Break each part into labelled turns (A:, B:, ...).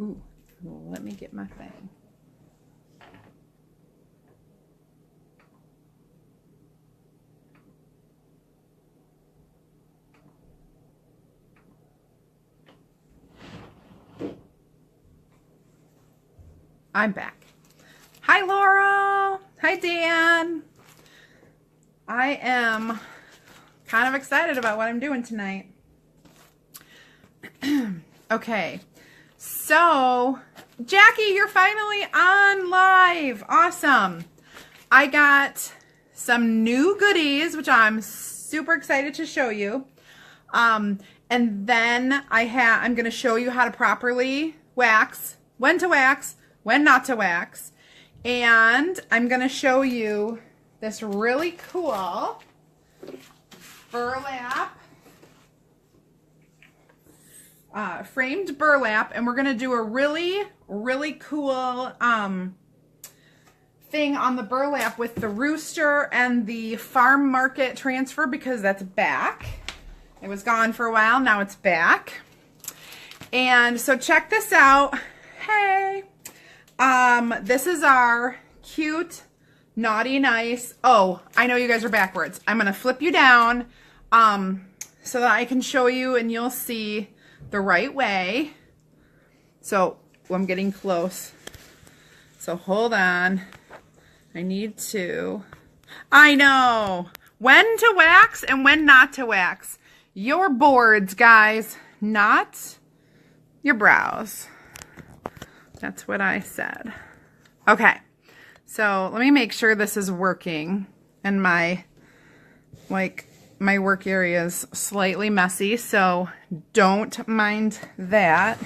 A: Ooh, let me get my thing. I'm back. Hi, Laura. Hi, Dan. I am kind of excited about what I'm doing tonight. Okay, so Jackie, you're finally on live. Awesome. I got some new goodies, which I'm super excited to show you. And then I'm going to show you how to properly wax, when to wax, when not to wax. And I'm going to show you this really cool burlap, framed burlap. And we're going to do a really, really cool thing on the burlap with the Rooster and the farm market transfer, because that's back. It was gone for a while. Now it's back. And so check this out. Hey. This is our cute, naughty, nice. Oh, I know you guys are backwards. I'm going to flip you down, so that I can show you and you'll see the right way. So I'm getting close. So hold on. I know when to wax and when not to wax your boards, guys, not your brows. That's what I said. Okay, so let me make sure this is working, and my work area is slightly messy, so don't mind that.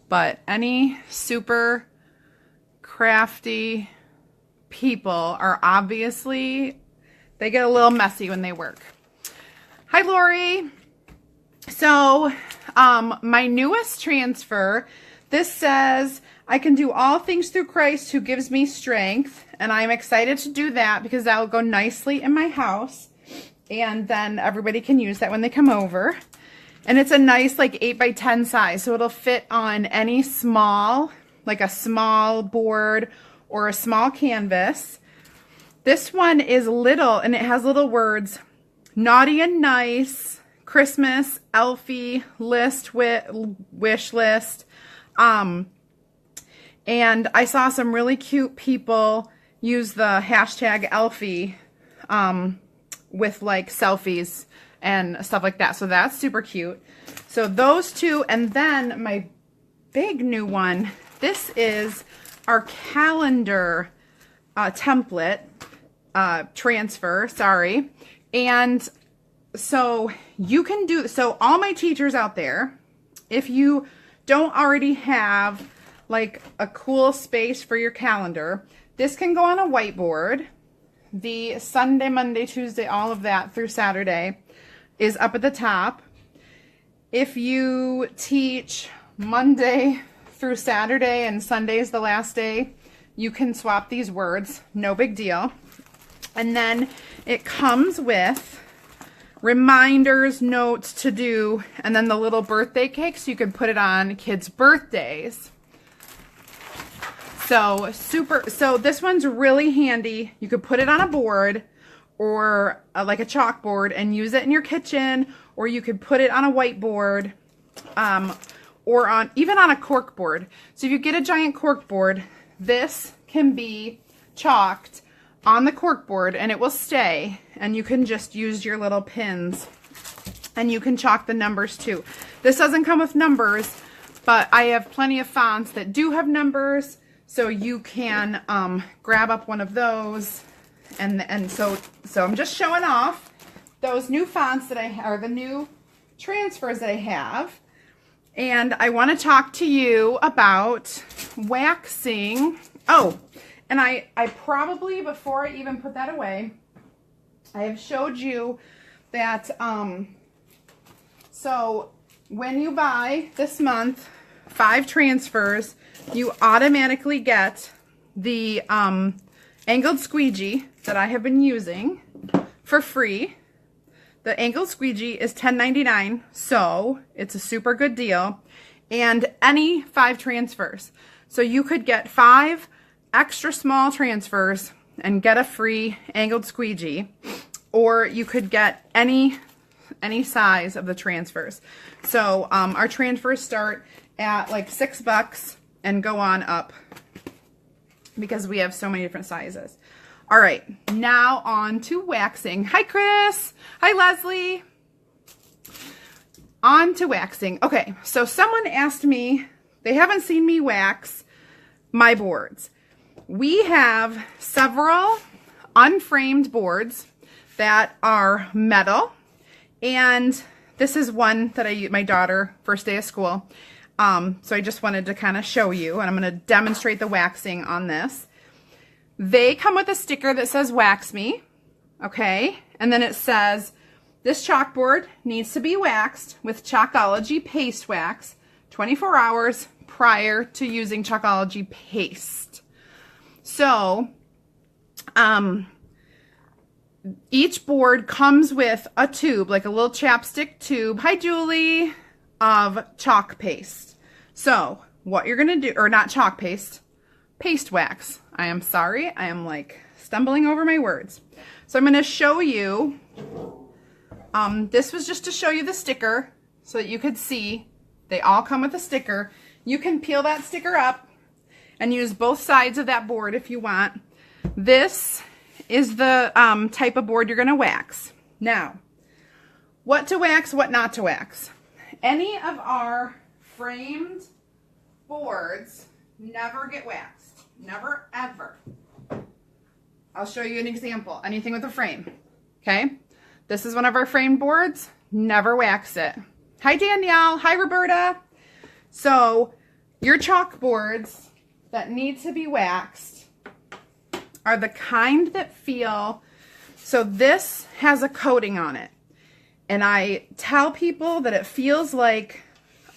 A: But any super crafty people are obviously, they get a little messy when they work. Hi, Lori. So my newest transfer, this says, I can do all things through Christ who gives me strength. And I'm excited to do that because that will go nicely in my house. And then everybody can use that when they come over. And it's a nice like 8x10 size. So it'll fit on any small, like a small board or a small canvas. This one is little and it has little words, naughty and nice, Christmas, Elfie, list, wish list. And I saw some really cute people use the hashtag Elfie with like selfies and stuff like that. So that's super cute. So those two, and then my big new one, this is our calendar template transfer, sorry. And so you can do, so all my teachers out there, if you don't already have like a cool space for your calendar, this can go on a whiteboard. The Sunday, Monday, Tuesday, all of that through Saturday is up at the top. If you teach Monday through Saturday and Sunday is the last day, you can swap these words, no big deal. And then it comes with reminders, notes to do, and then the little birthday cake, so you can put it on kids' birthdays. So so this one's really handy. You could put it on a board or like a chalkboard and use it in your kitchen, or you could put it on a whiteboard, or even on a cork board. So if you get a giant cork board, this can be chalked on the cork board and it will stay, and you can just use your little pins and you can chalk the numbers too. This doesn't come with numbers, but I have plenty of fonts that do have numbers, so you can grab up one of those. And so I'm just showing off those new fonts that the new transfers that I have. And I want to talk to you about waxing. Oh, and I probably, before I even put that away, I have showed you that, so when you buy this month 5 transfers, you automatically get the angled squeegee that I have been using for free. The angled squeegee is $10.99, so it's a super good deal. and any 5 transfers. So you could get 5 extra small transfers and get a free angled squeegee, or you could get any size of the transfers. So our transfers start at like $6 and go on up because we have so many different sizes. All right, now on to waxing. Hi, Chris. Hi, Leslie. On to waxing. Okay, so someone asked me, they haven't seen me wax my boards. We have several unframed boards that are metal, and this is one that I used my daughter first day of school. So I just wanted to kind of show you, and I'm going to demonstrate the waxing on this. They come with a sticker that says wax me, okay? And then it says, this chalkboard needs to be waxed with Chalkology paste wax 24 hours prior to using Chalkology paste. So, each board comes with a tube, like a little chapstick tube, hi Julie, of chalk paste. So, what you're going to do, or not chalk paste, paste wax. I am sorry, I am like stumbling over my words. So I'm going to show you, this was just to show you the sticker so that you could see they all come with a sticker. You can peel that sticker up and use both sides of that board if you want. This is the type of board you're going to wax. Now, what to wax, what not to wax. Any of our framed boards never get waxed. Never, ever. I'll show you an example. Anything with a frame. Okay? This is one of our framed boards. Never wax it. Hi, Danielle. Hi, Roberta. So, your chalkboards that need to be waxed are the kind that feel, so this has a coating on it. And I tell people that it feels like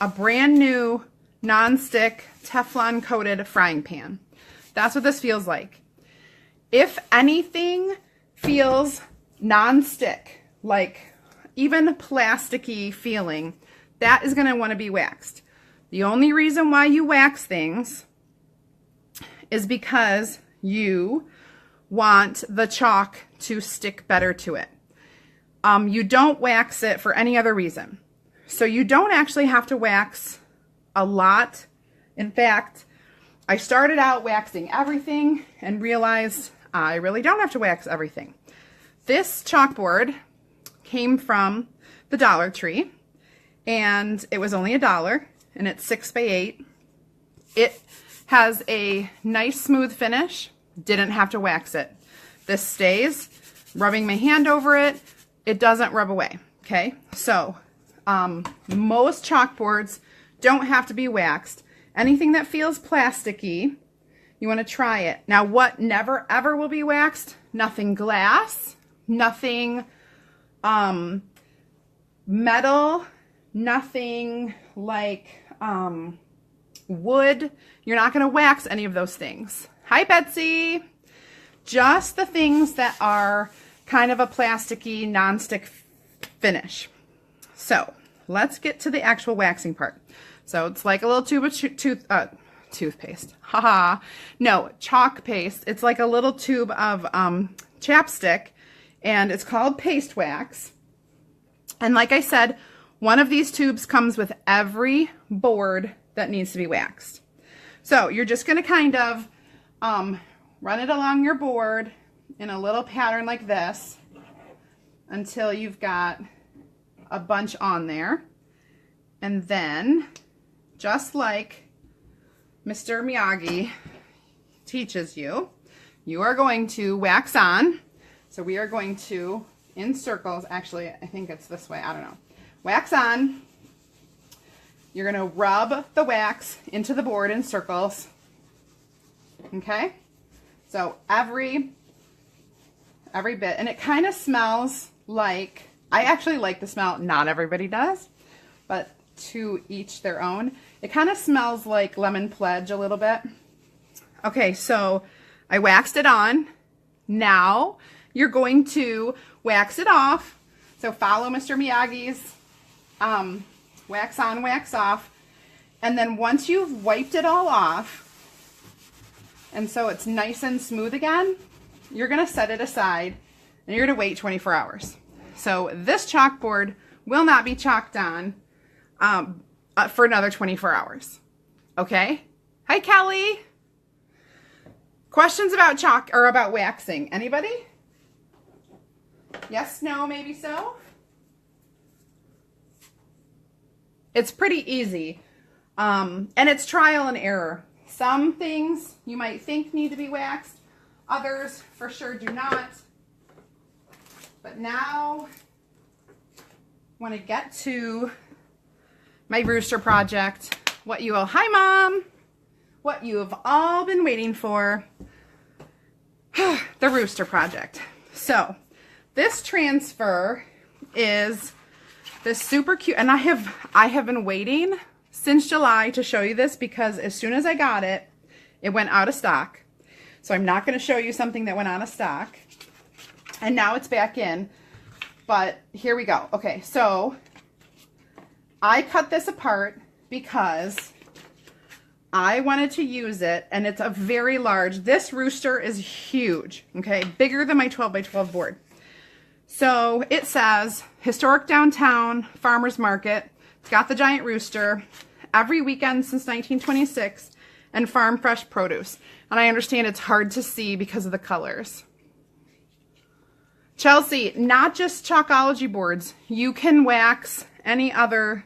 A: a brand new non-stick Teflon coated frying pan. That's what this feels like. If anything feels non-stick, like even plasticky feeling, that is going to want to be waxed. The only reason why you wax things is because you want the chalk to stick better to it. You don't wax it for any other reason. So you don't actually have to wax a lot. In fact, I started out waxing everything and realized I really don't have to wax everything. This chalkboard came from the Dollar Tree, and it was only $1, and it's 6 by 8. It has a nice smooth finish. Didn't have to wax it. This stays. Rubbing my hand over it, it doesn't rub away. Okay, so most chalkboards don't have to be waxed. Anything that feels plasticky, you want to try it. Now, what never ever will be waxed? Nothing glass, nothing metal, nothing like wood. You're not going to wax any of those things. Hi, Betsy. Just the things that are kind of a plasticky, non-stick finish. So let's get to the actual waxing part. So it's like a little tube of toothpaste. Haha. No, chalk paste. It's like a little tube of chapstick, and it's called paste wax. And like I said, one of these tubes comes with every board that needs to be waxed. So you're just going to kind of run it along your board in a little pattern like this until you've got a bunch on there. And then, just like Mr. Miyagi teaches you, you are going to wax on. So we are going to, in circles, actually, I think it's this way, I don't know. Wax on. You're going to rub the wax into the board in circles. Okay? So every bit. And it kind of smells like, I actually like the smell. Not everybody does, but to each their own. It kind of smells like Lemon Pledge a little bit. Okay, so I waxed it on. Now you're going to wax it off. So follow Mr. Miyagi's wax on, wax off. And then once you've wiped it all off, and so it's nice and smooth again, you're gonna set it aside and you're gonna wait 24 hours. So this chalkboard will not be chalked on for another 24 hours. Okay? Hi, Kelly. Questions about chalk or about waxing? Anybody? Yes, no, maybe so? It's pretty easy. And it's trial and error. Some things you might think need to be waxed. Others for sure do not. But now, I want to get to my Rooster project. What you all, hi Mom! What you have all been waiting for. The Rooster project. So, this transfer is this super cute, and I have been waiting since July to show you this because as soon as I got it, it went out of stock. So I'm not going to show you something that went out of stock. And now it's back in. But here we go. Okay, so I cut this apart because I wanted to use it, and it's a very large. This Rooster is huge, okay? Bigger than my 12 by 12 board. So it says, Historic Downtown Farmers Market. It's got the giant rooster every weekend since 1926 and farm fresh produce. And I understand it's hard to see because of the colors. Chelsea, not just chalkology boards. You can wax any other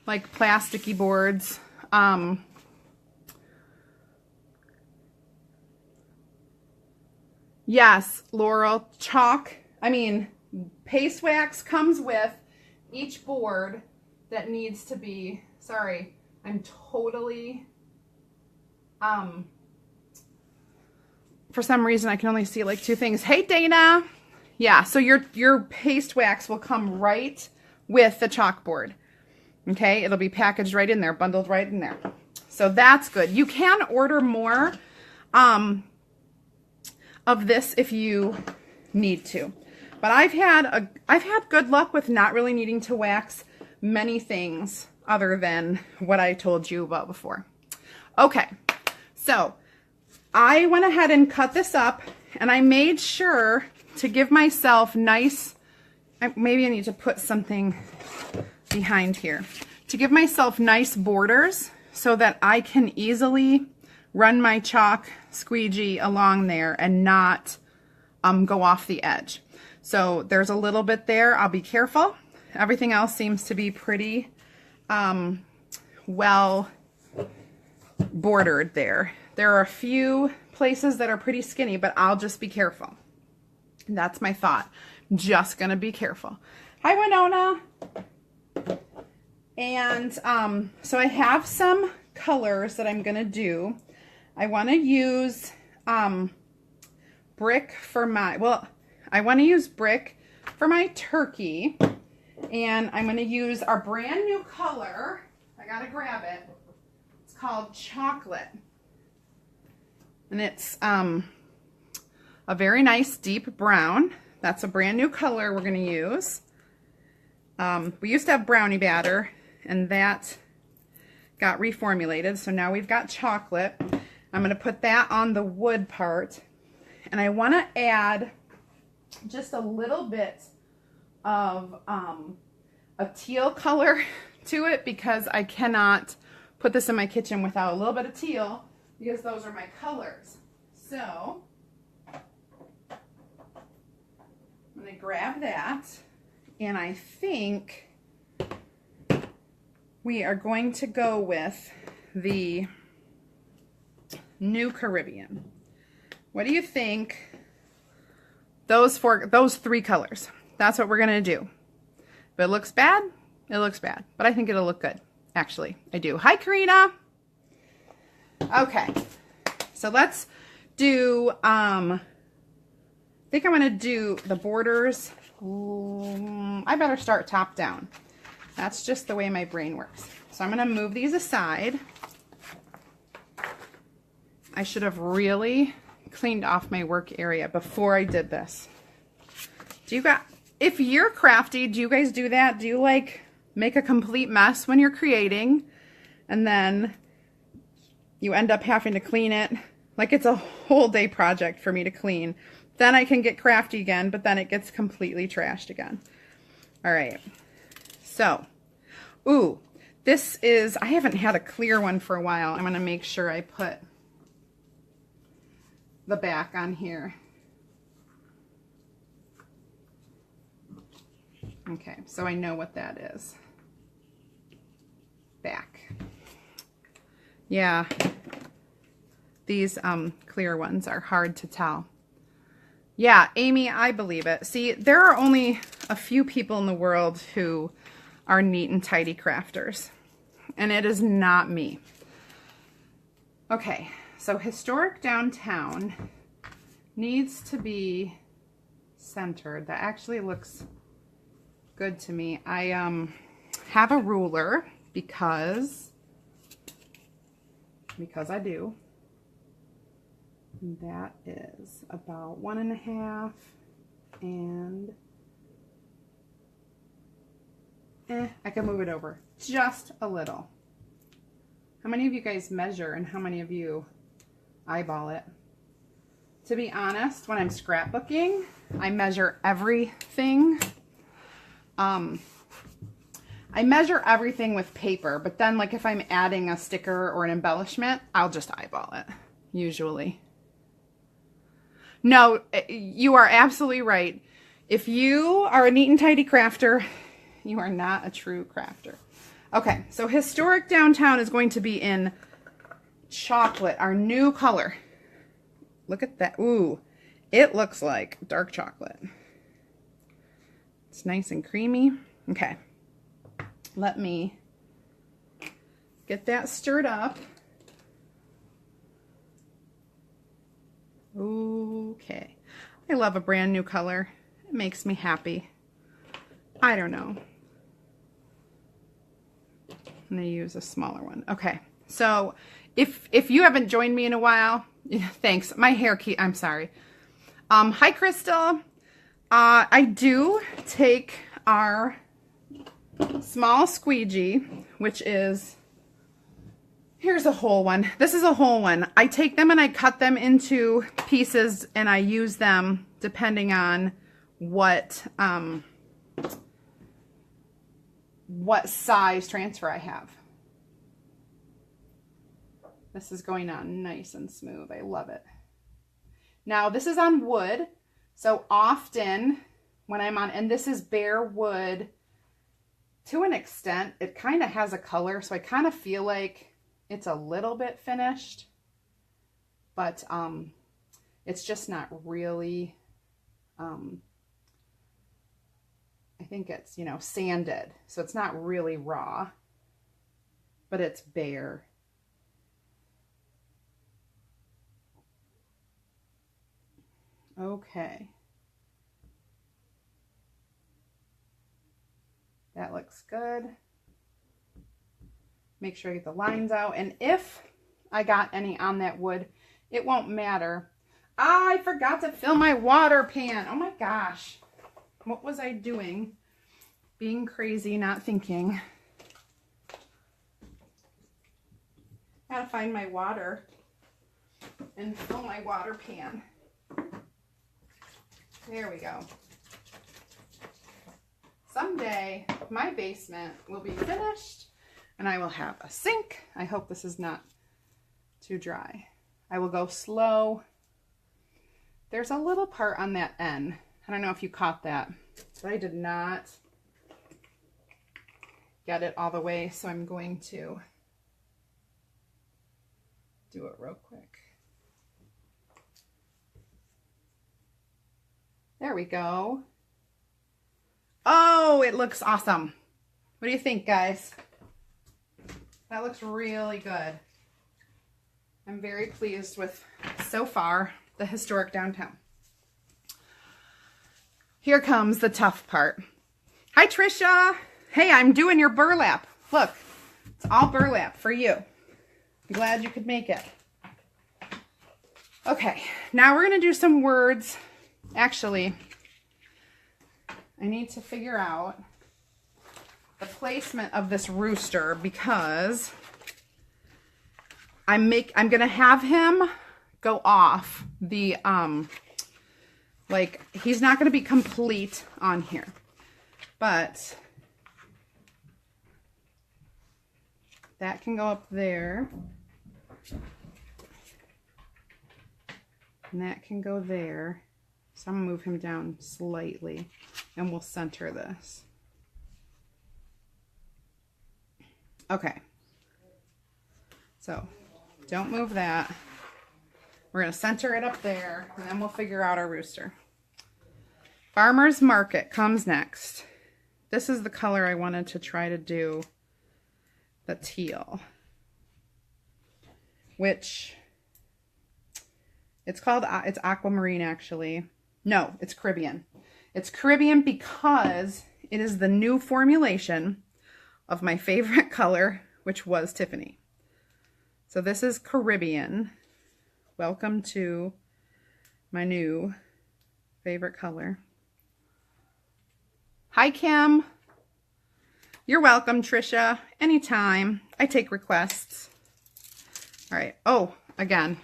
A: like plasticky boards. Yes, Laurel, paste wax comes with each board that needs to be, sorry, I'm totally, for some reason I can only see like two things. Hey Dana! Yeah, so your paste wax will come right with the chalkboard. Okay, it'll be packaged right in there, bundled right in there. So that's good. You can order more of this if you need to. But I've had good luck with not really needing to wax many things other than what I told you about before. Okay, so I went ahead and cut this up, and I made sure to give myself nice, maybe I need to put something behind here, to give myself nice borders so that I can easily run my chalk squeegee along there and not go off the edge. So there's a little bit there. I'll be careful. Everything else seems to be pretty well bordered there. There are a few places that are pretty skinny, but I'll just be careful. That's my thought. Just gonna be careful. Hi, Winona. And so I have some colors that I'm gonna do. I want to use brick for my, I want to use brick for my turkey, and I'm going to use our brand new color. I got to grab it. It's called Chocolate, and it's a very nice deep brown. That's a brand new color we're going to use. We used to have brownie batter, and that got reformulated, so now we've got chocolate. I'm going to put that on the wood part, and I want to add just a little bit of a teal color to it because I cannot put this in my kitchen without a little bit of teal because those are my colors. So I'm going to grab that, and I think we are going to go with the New Caribbean. What do you think? Those three colors. That's what we're gonna do. If it looks bad, it looks bad. But I think it'll look good. Actually, I do. Hi, Karina. Okay. So let's do, I think I'm gonna do the borders. I better start top down. That's just the way my brain works. So I'm gonna move these aside. I should have really cleaned off my work area before I did this. If you're crafty, do you guys do that? Do you like make a complete mess when you're creating and then you end up having to clean it. Like, it's a whole day project for me to clean. Then I can get crafty again, but then it gets completely trashed again. All right. So, ooh, this is, I haven't had a clear one for a while. I'm going to make sure I put the back on here. Okay, so I know what that is. Back. Yeah, these clear ones are hard to tell. Yeah, Amy, I believe it. See, there are only a few people in the world who are neat and tidy crafters, and it is not me. Okay, so historic downtown needs to be centered. That actually looks good to me. I have a ruler because I do. And that is about 1.5, and I can move it over just a little. How many of you guys measure, and how many of you eyeball it? To be honest, when I'm scrapbooking, I measure everything. I measure everything with paper, but then, like, if I'm adding a sticker or an embellishment, I'll just eyeball it, usually. No, you are absolutely right. If you are a neat and tidy crafter, you are not a true crafter. Okay, so historic downtown is going to be in chocolate, our new color. Look at that. Ooh, it looks like dark chocolate. It's nice and creamy. Okay, let me get that stirred up. Okay, I love a brand new color. It makes me happy. I don't know. I'm gonna use a smaller one. Okay, so if you haven't joined me in a while, thanks. My hair key. I'm sorry. Hi, Crystal. I do take our small squeegee, which is, here's a whole one. This is a whole one. I take them and I cut them into pieces, and I use them depending on what size transfer I have. This is going on nice and smooth. I love it. Now, this is on wood, so often when I'm on, and this is bare wood to an extent, it kind of has a color, so I kind of feel like it's a little bit finished, but it's just not really, I think it's, you know, sanded, so it's not really raw, but it's bare. Okay. That looks good. Make sure I get the lines out. And if I got any on that wood, it won't matter. I forgot to fill my water pan. Oh my gosh. What was I doing? Being crazy, not thinking. Gotta find my water and fill my water pan. There we go. Someday my basement will be finished and I will have a sink. I hope this is not too dry. I will go slow. There's a little part on that end. I don't know if you caught that, but I did not get it all the way, so I'm going to do it real quick. There we go. Oh, it looks awesome. What do you think, guys? That looks really good. I'm very pleased with, so far, the historic downtown. Here comes the tough part. Hi, Trisha. Hey, I'm doing your burlap. Look, it's all burlap for you. I'm glad you could make it. Okay, now we're going to do some words. Actually, I need to figure out the placement of this rooster because I'm gonna have him go off the, like, he's not gonna be complete on here, but that can go up there. And that can go there. So I'm gonna move him down slightly and we'll center this. Okay. So don't move that. We're gonna center it up there and then we'll figure out our rooster. Farmer's Market comes next. This is the color I wanted to try to do, the teal, which it's called, it's aquamarine actually. No, it's Caribbean. It's Caribbean because it is the new formulation of my favorite color, which was Tiffany. So this is Caribbean. Welcome to my new favorite color. Hi, Kim. You're welcome, Trisha. Anytime. I take requests. All right. Oh, again.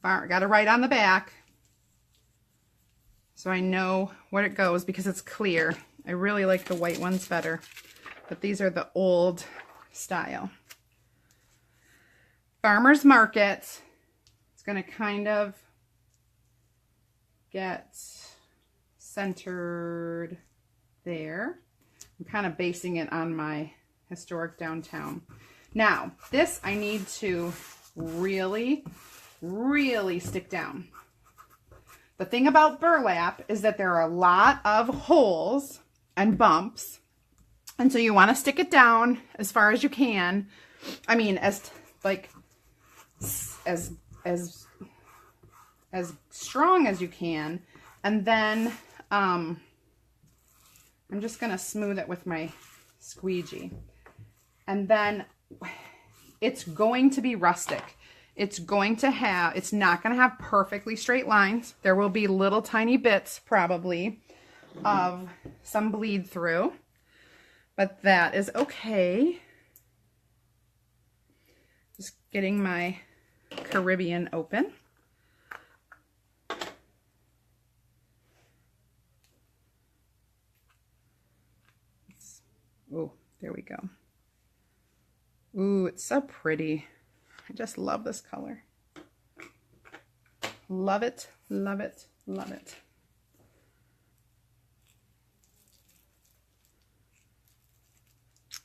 A: Got to write on the back so I know where it goes because it's clear. I really like the white ones better, but these are the old style. Farmer's Market. It's going to kind of get centered there. I'm kind of basing it on my historic downtown. Now, this I need to really stick down. The thing about burlap is that there are a lot of holes and bumps, and so you want to stick it down as far as you can. I mean, as strong as you can, and then I'm just gonna smooth it with my squeegee, and then it's going to be rustic. It's not going to have perfectly straight lines. There will be little tiny bits probably of some bleed through, but that is okay. Just getting my Caribbean open. Oh, there we go. Ooh, it's so pretty. I just love this color. Love it, love it, love it.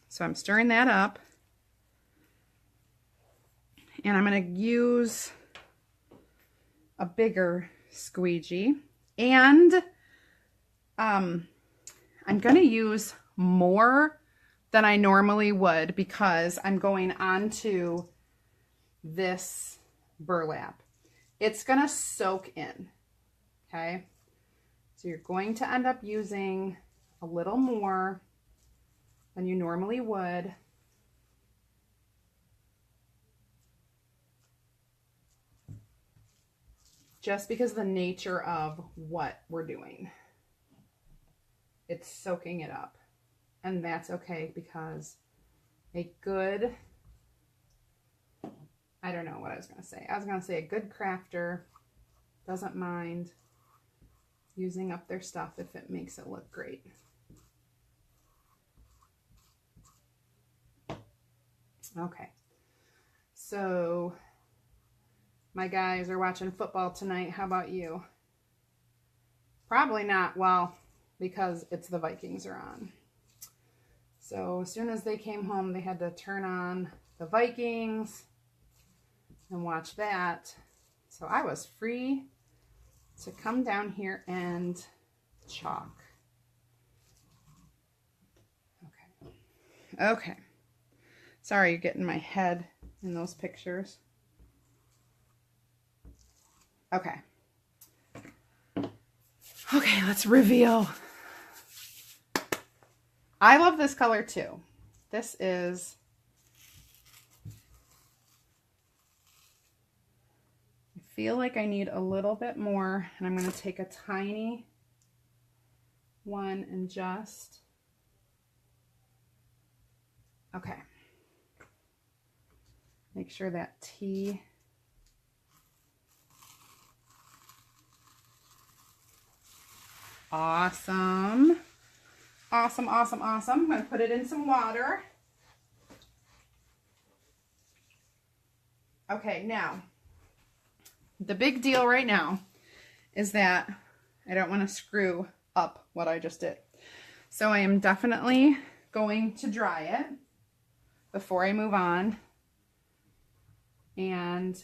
A: So I'm stirring that up. And I'm going to use a bigger squeegee. And I'm going to use more than I normally would because I'm going on to this burlap. It's going to soak in, okay? So you're going to end up using a little more than you normally would. Just because of the nature of what we're doing. It's soaking it up. And that's okay because a good, I don't know what I was going to say. I was going to say a good crafter doesn't mind using up their stuff if it makes it look great. Okay. So my guys are watching football tonight. How about you? Probably not. Well, because it's the Vikings are on. So as soon as they came home, they had to turn on the Vikings and watch that. So I was free to come down here and chalk. Okay. Okay. Sorry you're getting my head in those pictures. Okay. Okay, let's reveal. I love this color too. This is, I feel like I need a little bit more, and I'm going to take a tiny one and just Okay. Make sure that T awesome. Awesome, awesome, awesome. I'm going to put it in some water. Okay, now, the big deal right now is that I don't want to screw up what I just did. So I am definitely going to dry it before I move on. And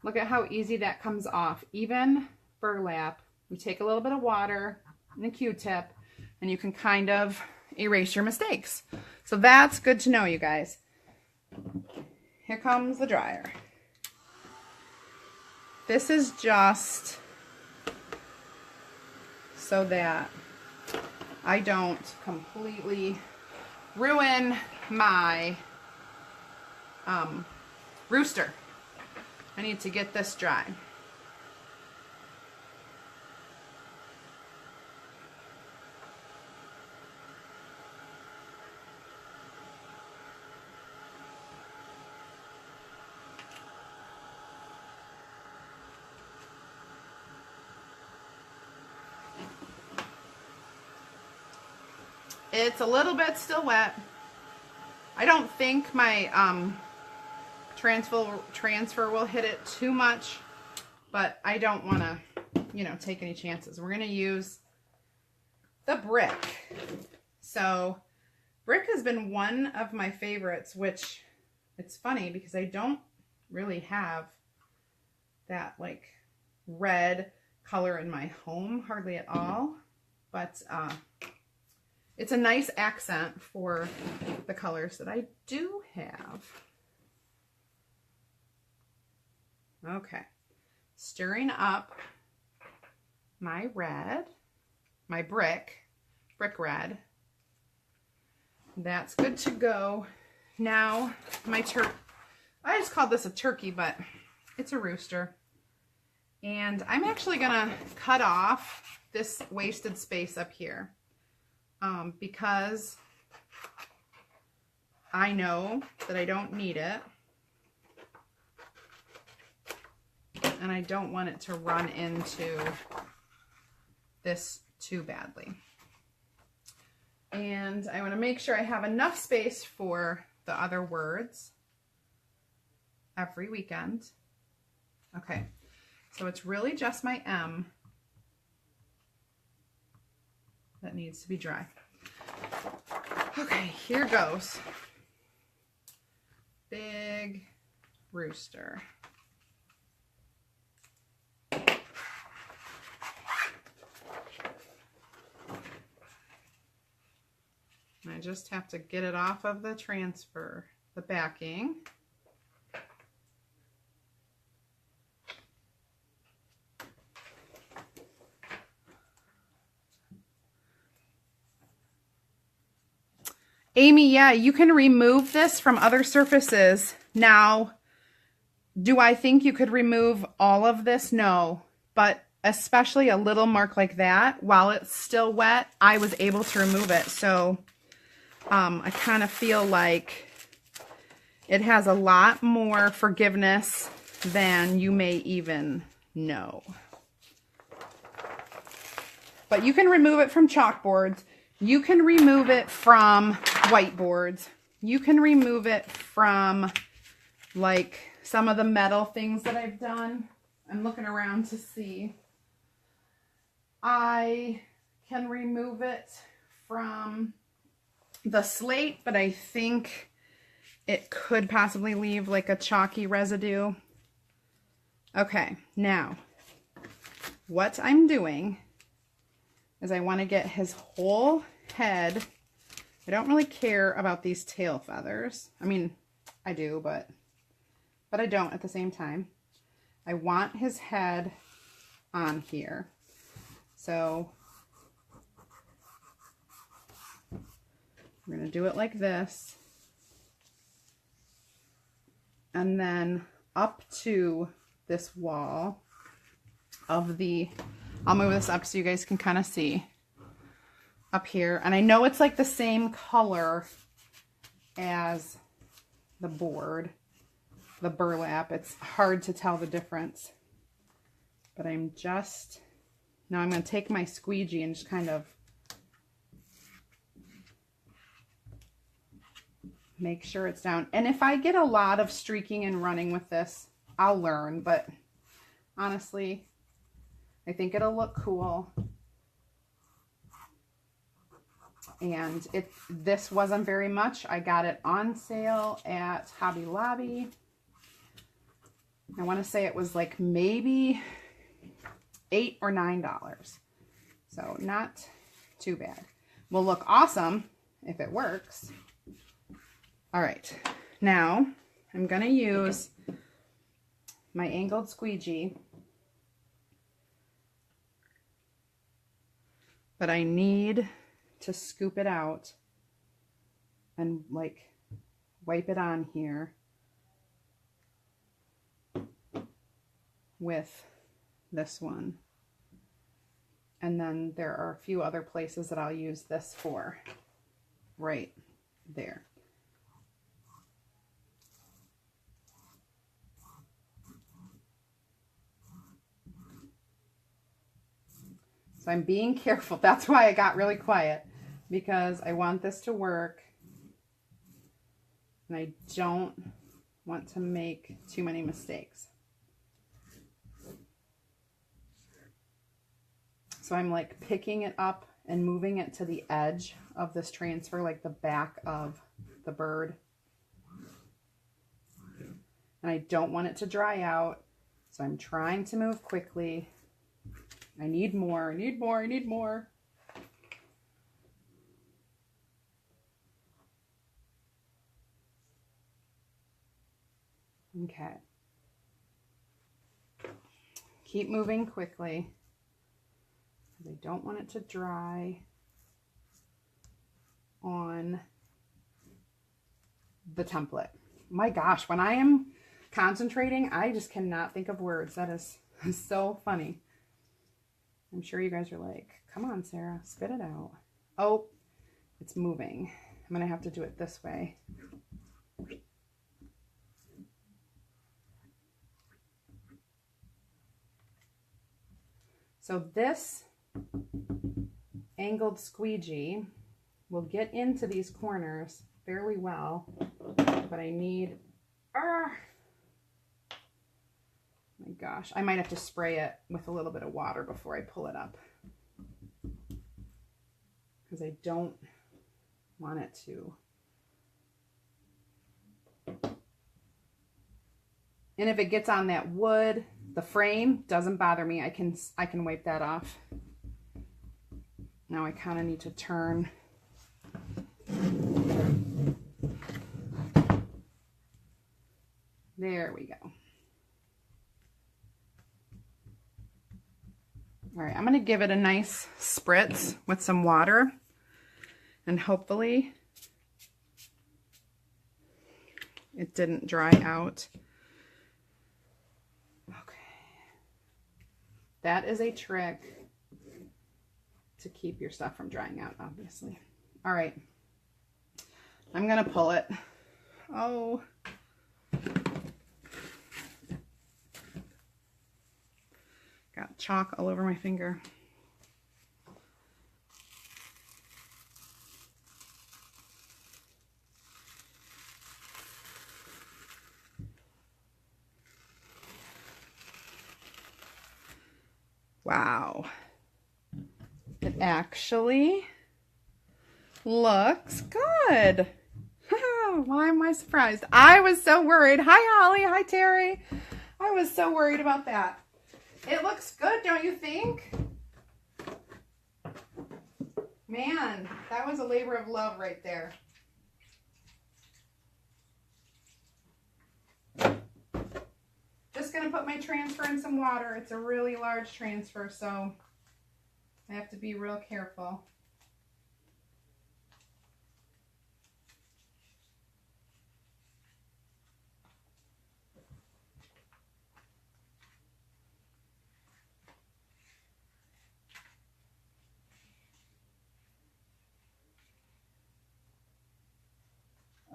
A: look at how easy that comes off. Even burlap, you take a little bit of water and a Q-tip and you can kind of erase your mistakes. So that's good to know, you guys. Here comes the dryer. This is just so that I don't completely ruin my Rooster. I need to get this dry. It's a little bit still wet. I don't think my transfer will hit it too much, but I don't want to, you know, take any chances. We're going to use the brick. So brick has been one of my favorites, which it's funny because I don't really have that like red color in my home, hardly at all, but it's a nice accent for the colors that I do have. Okay, stirring up my red, my brick red. That's good to go. Now my I just called this a turkey, but it's a rooster. And I'm actually gonna cut off this wasted space up here because I know that I don't need it. And I don't want it to run into this too badly. And I want to make sure I have enough space for the other words every weekend. Okay, so it's really just my M that needs to be dry. Okay, here goes. Big Rooster. I just have to get it off of the transfer, the backing. Amy, yeah, you can remove this from other surfaces. Now, do I think you could remove all of this? No, but especially a little mark like that, while it's still wet, I was able to remove it. So I kind of feel like it has a lot more forgiveness than you may even know. But you can remove it from chalkboards. You can remove it from whiteboards. You can remove it from like some of the metal things that I've done. I'm looking around to see. I can remove it from the slate, but I think it could possibly leave like a chalky residue. Okay, now what I'm doing is I want to get his whole head. I don't really care about these tail feathers. I mean, I do, but I don't at the same time. I want his head on here. So we're going to do it like this. And then up to this wall of the, I'll move this up so you guys can kind of see. up here. And I know it's like the same color as the board, the burlap. It's hard to tell the difference. But now I'm going to take my squeegee and just kind of make sure it's down. And if I get a lot of streaking and running with this, I'll learn. But honestly, I think it'll look cool. And this wasn't very much. I got it on sale at Hobby Lobby. I want to say it was like maybe $8 or $9. So not too bad. Will look awesome if it works. All right, now I'm going to use my angled squeegee, but I need to scoop it out and like wipe it on here with this one. And then there are a few other places that I'll use this for, right there. So I'm being careful. That's why I got really quiet, because I want this to work and I don't want to make too many mistakes. So I'm like picking it up and moving it to the edge of this transfer, like the back of the bird. And I don't want it to dry out, so I'm trying to move quickly. I need more, I need more, I need more. Okay. Keep moving quickly, because I don't want it to dry on the template. My gosh, when I am concentrating, I just cannot think of words. That is so funny. I'm sure you guys are like, come on, Sarah, spit it out. Oh, it's moving. I'm going to have to do it this way. So this angled squeegee will get into these corners fairly well, but I need, my gosh, I might have to spray it with a little bit of water before I pull it up, because I don't want it to. And if it gets on that wood, the frame, doesn't bother me. I can wipe that off. Now I kind of need to turn. There we go. All right, I'm going to give it a nice spritz with some water, and hopefully it didn't dry out. Okay. That is a trick to keep your stuff from drying out, obviously. All right. I'm going to pull it. Oh. Got chalk all over my finger. Wow. It actually looks good. Why am I surprised? I was so worried. Hi, Holly. Hi, Terry. I was so worried about that. It looks good, don't you think? Man, that was a labor of love right there. Just going to put my transfer in some water. It's a really large transfer, so I have to be real careful.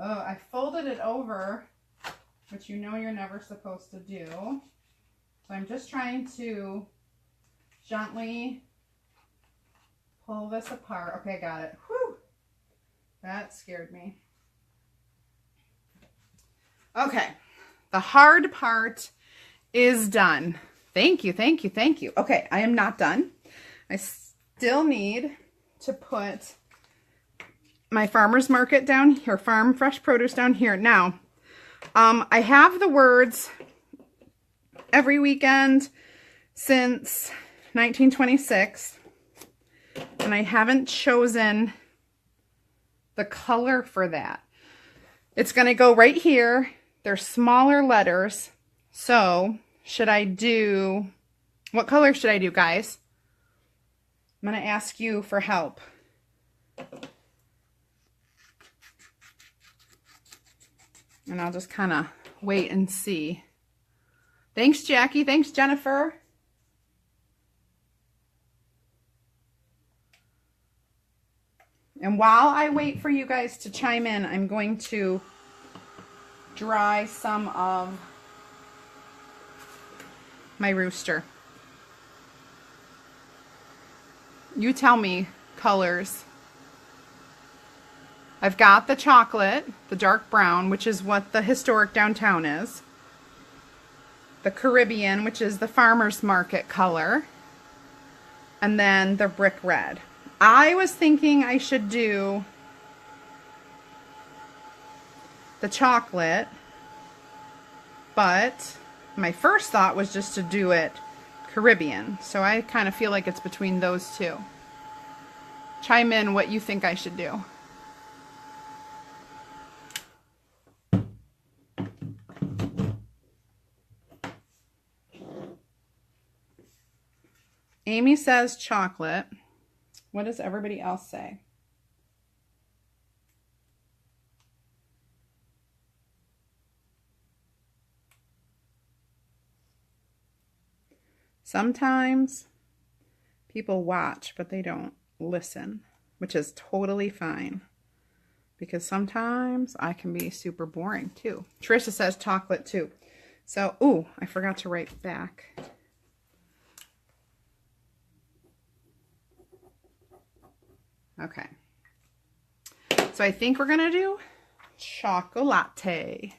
A: Oh, I folded it over, which you know you're never supposed to do. So I'm just trying to gently pull this apart. Okay, I got it. Whew. That scared me. Okay, the hard part is done. Thank you, thank you, thank you. Okay, I am not done. I still need to put my farmer's market down here, farm fresh produce down here. Now, I have the words every weekend since 1926, and I haven't chosen the color for that. It's going to go right here. They're smaller letters. So should I do, what color should I do, guys? I'm going to ask you for help. And I'll just kind of wait and see. Thanks, Jackie. Thanks, Jennifer. And while I wait for you guys to chime in, I'm going to dry some of my Rooster. You tell me colors. I've got the chocolate, the dark brown, which is what the historic downtown is. The Caribbean, which is the farmer's market color. And then the brick red. I was thinking I should do the chocolate, but my first thought was just to do it Caribbean. So I kind of feel like it's between those two. Chime in what you think I should do. Amy says chocolate. What does everybody else say? Sometimes people watch, but they don't listen, which is totally fine. Because sometimes I can be super boring too. Trisha says chocolate too. So, ooh, I forgot to write back. Okay. So I think we're going to do chocolate.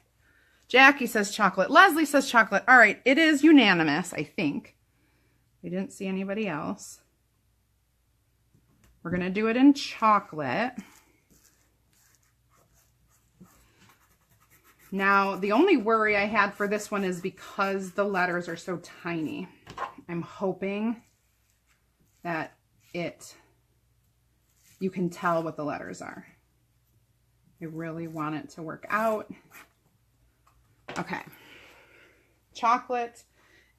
A: Jackie says chocolate. Leslie says chocolate. All right. It is unanimous, I think. We didn't see anybody else. We're going to do it in chocolate. Now, the only worry I had for this one is because the letters are so tiny. I'm hoping that you can tell what the letters are. I really want it to work out. Okay. Chocolate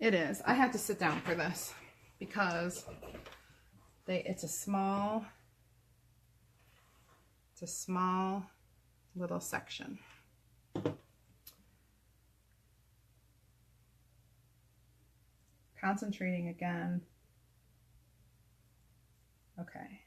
A: it is. I had to sit down for this because it's a small little section. Concentrating again. Okay.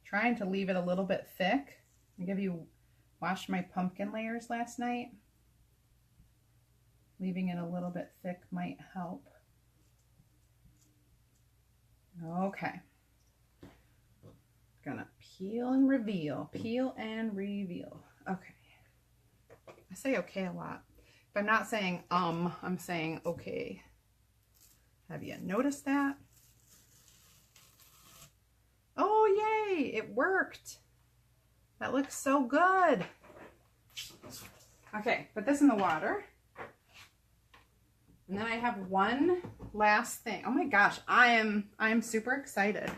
A: Trying to leave it a little bit thick. Washed my pumpkin layers last night. Leaving it a little bit thick might help. Okay. Gonna peel and reveal. Peel and reveal. Okay. I say okay a lot. If I'm not saying I'm saying okay. Have you noticed that? Oh, yay! It worked. That looks so good. Okay, put this in the water. And then I have one last thing. Oh my gosh, I am super excited.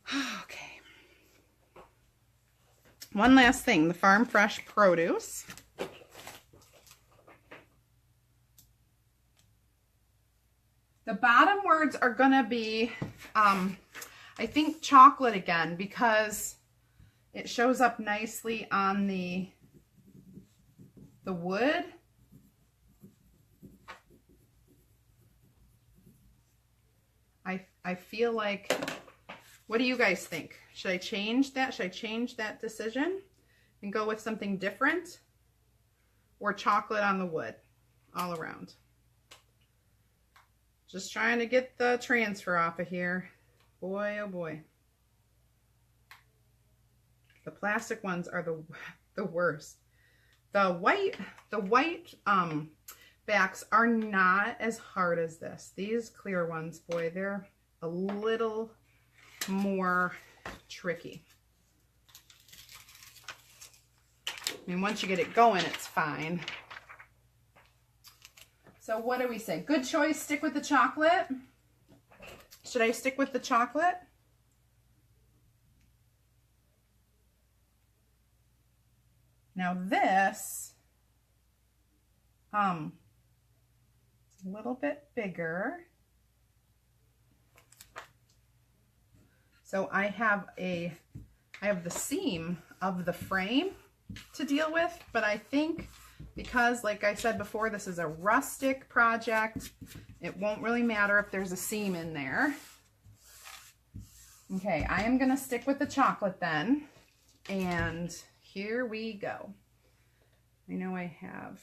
A: Okay. One last thing, the farm fresh produce. The bottom words are gonna be, I think chocolate again, because it shows up nicely on the wood. I feel like, what do you guys think? Should I change that? Should I change that decision and go with something different? Or chocolate on the wood all around? Just trying to get the transfer off of here. Boy, oh boy. The plastic ones are the worst. The white backs are not as hard as this. These clear ones, boy, they're a little more tricky. I mean, once you get it going, it's fine. So what do we say? Good choice, stick with the chocolate. Should I stick with the chocolate? Now this, it's a little bit bigger. So I have the seam of the frame to deal with, but I think because, like I said before, this is a rustic project, it won't really matter if there's a seam in there. Okay, I am gonna stick with the chocolate then, and here we go. I know I have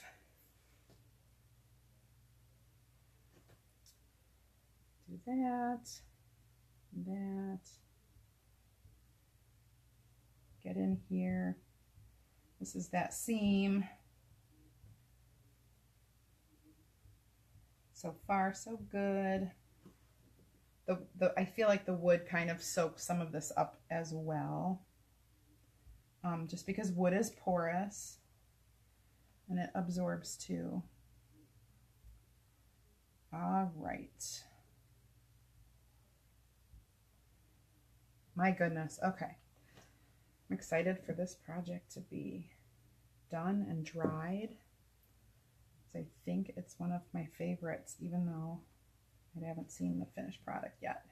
A: do that, get in here. This is that seam. So far, so good. I feel like the wood kind of soaks some of this up as well. Just because wood is porous and it absorbs too. All right. My goodness. Okay. I'm excited for this project to be done and dried. I think it's one of my favorites, even though I haven't seen the finished product yet.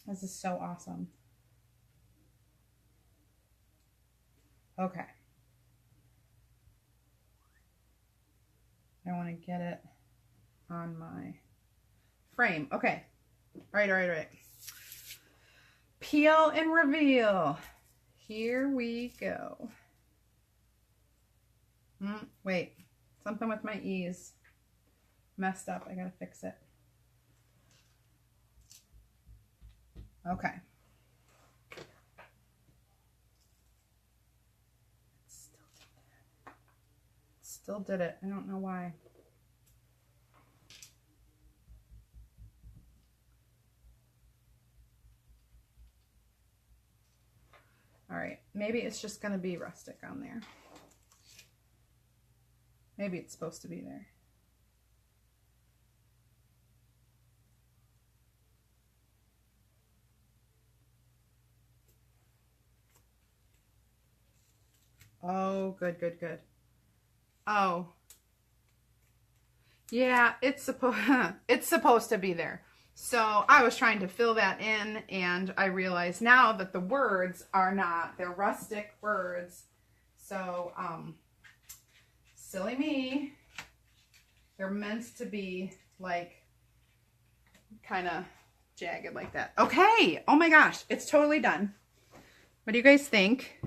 A: This is so awesome. Okay. I want to get it on my frame. Okay. All right. Peel and reveal. Here we go. Wait, something with my ease messed up. I gotta fix it. Okay. Still did it. I don't know why. All right, maybe it's just gonna be rustic on there. Maybe it's supposed to be there. Oh, good. Oh. Yeah, it's supposed to be there. So I was trying to fill that in, and I realize now that the words are not, they're rustic words. So, silly me. They're meant to be like kind of jagged like that. Okay. Oh my gosh. It's totally done. What do you guys think?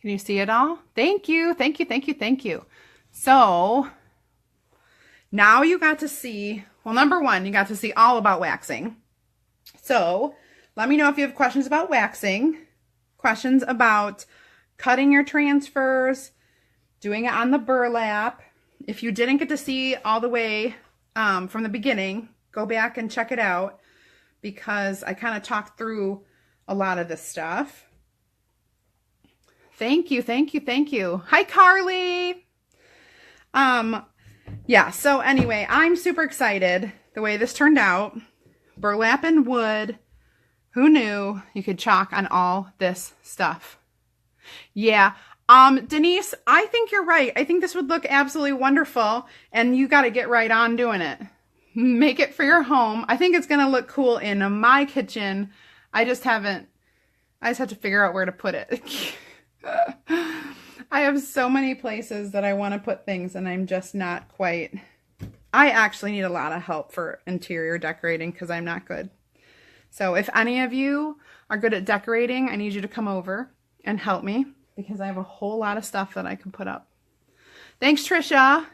A: Can you see it all? Thank you. So now you got to see, well, number one, you got to see all about waxing. So let me know if you have questions about waxing, questions about cutting your transfers, doing it on the burlap. If you didn't get to see all the way from the beginning, go back and check it out because I kind of talked through a lot of this stuff. Thank you. Hi, Carly. Yeah, so anyway, I'm super excited the way this turned out. Burlap and wood. Who knew you could chalk on all this stuff? Yeah. Denise, I think you're right. I think this would look absolutely wonderful, and you got to get right on doing it. Make it for your home. I think it's going to look cool in my kitchen. I just have to figure out where to put it. I have so many places that I want to put things and I'm just not quite. I actually need a lot of help for interior decorating because I'm not good. So if any of you are good at decorating, I need you to come over and help me because I have a whole lot of stuff that I can put up. Thanks, Trisha.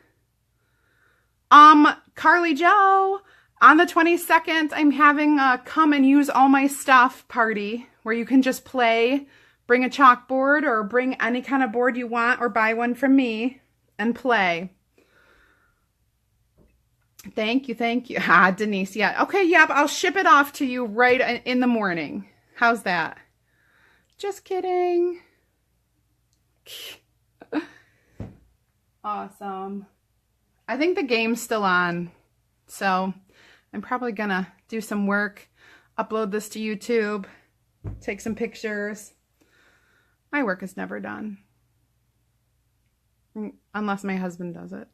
A: Carly Joe, on the 22nd, I'm having a come and use all my stuff party where you can just play, bring a chalkboard or bring any kind of board you want or buy one from me and play. Thank you, thank you. Ah, Denise, yeah. Okay, yep, I'll ship it off to you right in the morning. How's that? Just kidding. Awesome. I think the game's still on, so I'm probably gonna do some work, upload this to YouTube, take some pictures. My work is never done. Unless my husband does it.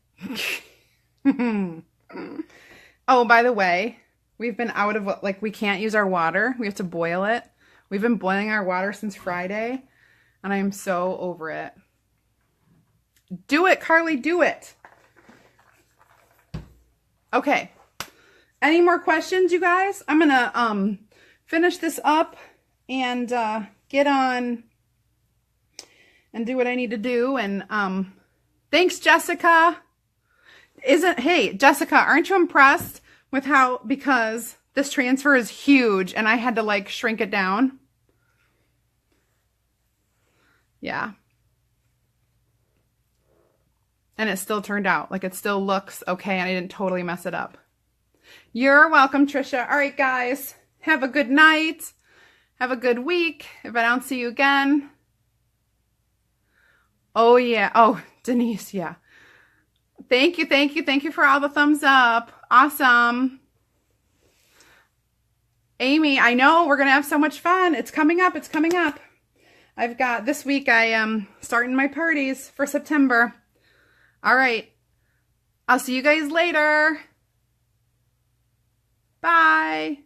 A: Oh, by the way, we've been out of, like, we can't use our water. We have to boil it. We've been boiling our water since Friday, and I am so over it. Do it, Carly, do it. Okay. Any more questions, you guys? I'm gonna finish this up and get on and do what I need to do. And thanks, Jessica. Hey, Jessica, aren't you impressed with how, because this transfer is huge and I had to like shrink it down? Yeah. And it still turned out, like it still looks okay and I didn't totally mess it up. You're welcome, Trisha. All right, guys, have a good night. Have a good week. If I don't see you again. Oh, yeah. Oh, Denise, yeah. Thank you, thank you, thank you for all the thumbs up. Awesome. Amy, I know we're going to have so much fun. It's coming up. It's coming up. I've got, this week I am starting my parties for September. All right. I'll see you guys later. Bye.